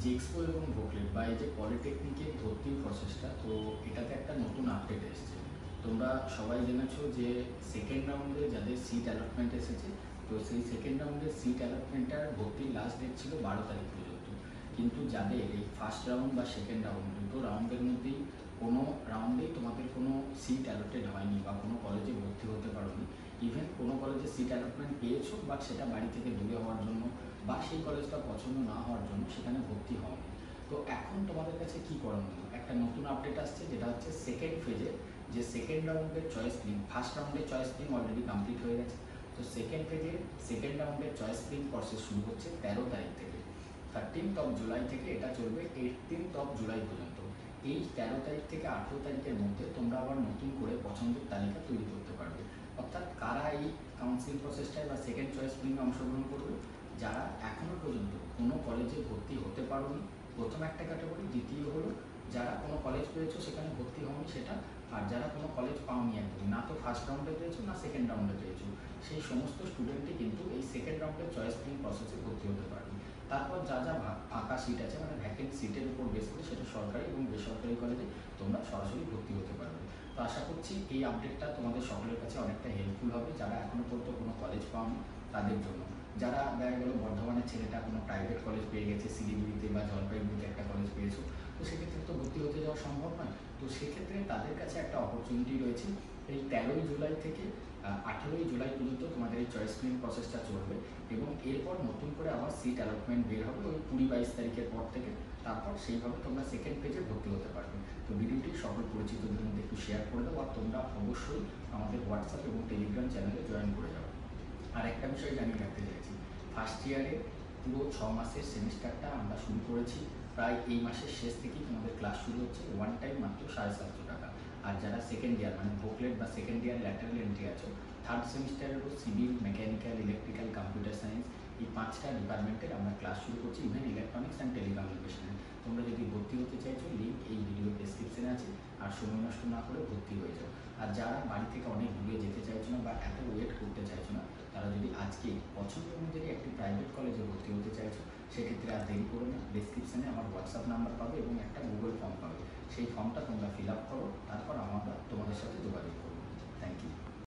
জেক্সপো এবং ভোকলেট বা এই যে পলিটেকনিকের ভর্তির প্রসেসটা, তো এটাতে একটা নতুন আপডেট এসেছে। তোমরা সবাই জেনেছো যে সেকেন্ড রাউন্ডে যাদের সিট অ্যালটমেন্ট এসেছে, তো সেই সেকেন্ড রাউন্ডের সিট অ্যালটমেন্টটার ভর্তির লাস্ট ডেট ছিল 12 তারিখ পর্যন্ত। কিন্তু যাদের এই ফার্স্ট রাউন্ড বা সেকেন্ড রাউন্ড দুটো রাউন্ডের মধ্যেই কোনো রাউন্ডেই তোমাদের কোনো সিট অ্যালটেড হয়নি বা কোনো কলেজে ভর্তি হতে পারোনি, ইভেন কোনো কলেজে সিট অ্যালটমেন্ট পেয়েছো বাট সেটা বাড়ি থেকে দূরে হওয়ার জন্য বা সেই কলেজটা পছন্দ না হওয়ার জন্য সেখানে ভর্তি হওনি, তো এখন তোমাদের কাছে কী করণীয়? একটা নতুন আপডেট আসছে, যেটা হচ্ছে সেকেন্ড ফেজে যে সেকেন্ড রাউন্ডের চয়েস ফিলিং, ফার্স্ট রাউন্ডের চয়েস ফিলিং অলরেডি কমপ্লিট হয়ে গেছে। তো সেকেন্ড ফেজে সেকেন্ড রাউন্ডের চয়েস ফিলিং প্রসেস শুরু হচ্ছে 13 তারিখ থেকে। 13th জুলাই থেকে এটা চলবে 18th জুলাই পর্যন্ত। এই 13 তারিখ থেকে 18 তারিখের মধ্যে তোমরা আবার নতুন করে পছন্দের তালিকা তৈরি করতে পারবে। অর্থাৎ কারা এই কাউন্সিলিং প্রসেসটায় বা সেকেন্ড চয়েস ফিলিংয়ে অংশগ্রহণ করবে? যারা এখনও পর্যন্ত কোনো কলেজে ভর্তি হতে পারোনি, প্রথম একটা ক্যাটাগরি। দ্বিতীয় হলো যারা কোনো কলেজ পেয়েছো সেখানে ভর্তি হওনি সেটা, আর যারা কোনো কলেজ পাওনি একদমই, না তো ফার্স্ট রাউন্ডে পেয়েছো না সেকেন্ড রাউন্ডে পেয়েছো, সেই সমস্ত স্টুডেন্টই কিন্তু এই সেকেন্ড রাউন্ডের চয়েস ফিলিং প্রসেসে ভর্তি হতে পারবে। তারপর যা যা ফাঁকা সিট আছে, মানে ভ্যাকেন্ট সিটের উপর বেস করে সেটা সরকারি এবং বেসরকারি কলেজে তোমরা সরাসরি ভর্তি হতে পারবে। তো আশা করছি এই আপডেটটা তোমাদের সকলের কাছে অনেকটা হেল্পফুল হবে, যারা এখনও পর্যন্ত কোনো কলেজ পাওনি তাদের জন্য। যারা দেখা গেলো বর্ধমানের ছেলেটা কোনো প্রাইভেট কলেজ পেয়ে গেছে, শিলিগুড়িতে বা জলপাইগুড়িতে একটা কলেজ পেয়েছো, তো সেক্ষেত্রে তো ভর্তি হতে যাওয়া সম্ভব নয়। তো সেক্ষেত্রে তাদের কাছে একটা অপরচুনিটি রয়েছে। এই 13 জুলাই থেকে 18 জুলাই পর্যন্ত তোমাদের এই চয়েস ফিলিং প্রসেসটা চলবে, এবং এরপর নতুন করে আবার সিট অ্যালটমেন্ট বের হবে ওই 20-22 তারিখের পর থেকে। তারপর সেইভাবে তোমরা সেকেন্ড পেজে ভর্তি হতে পারবে। তো ভিডিওটি সকল পরিচিতদের মধ্যে একটু শেয়ার করে দাও, আর তোমরা অবশ্যই আমাদের হোয়াটসঅ্যাপ এবং টেলিগ্রাম চ্যানেলে জয়েন করে যাও। আর একটা বিষয় জানিয়ে রাখতে চাইছি, ফার্স্ট ইয়ারে পুরো 6 মাসের সেমিস্টারটা আমরা শুরু করেছি। প্রায় এই মাসের শেষ থেকেই তোমাদের ক্লাস শুরু হচ্ছে, ওয়ান টাইম মাত্র 750 টাকা। আর যারা সেকেন্ড ইয়ার মানে ভোকলেট বা সেকেন্ড ইয়ার ল্যাটারাল এন্ট্রি আছো, থার্ড সেমিস্টারেরও civil, mechanical, electrical, computer science, এই 5টা ডিপার্টমেন্টের আমরা ক্লাস শুরু করছি, ইভেন ইলেকট্রনিক্স অ্যান্ড টেলিকমিউনিকেশনে। তোমরা যদি ভর্তি হতে চাইছো, লিঙ্ক এই ভিডিওর ডেসক্রিপশনে আছে, আর সময় নষ্ট না করে ভর্তি হয়ে যাও। আর যারা বাড়ি থেকে অনেক দূরে যেতে চাইছো না বা এত ওয়েট করতে চাইছো না, তারা যদি আজকে পছন্দ অনুযায়ী একটি প্রাইভেট কলেজে ভর্তি হতে চাইছো, সেক্ষেত্রে আর দেরি করো না, ডেসক্রিপশনে আমার হোয়াটসঅ্যাপ নাম্বার পাবে এবং একটা গুগল ফর্ম পাবে। সেই ফর্মটা তোমরা ফিল আপ করো, তারপর আমরা তোমাদের সাথে যোগাযোগ করবো। Thank you.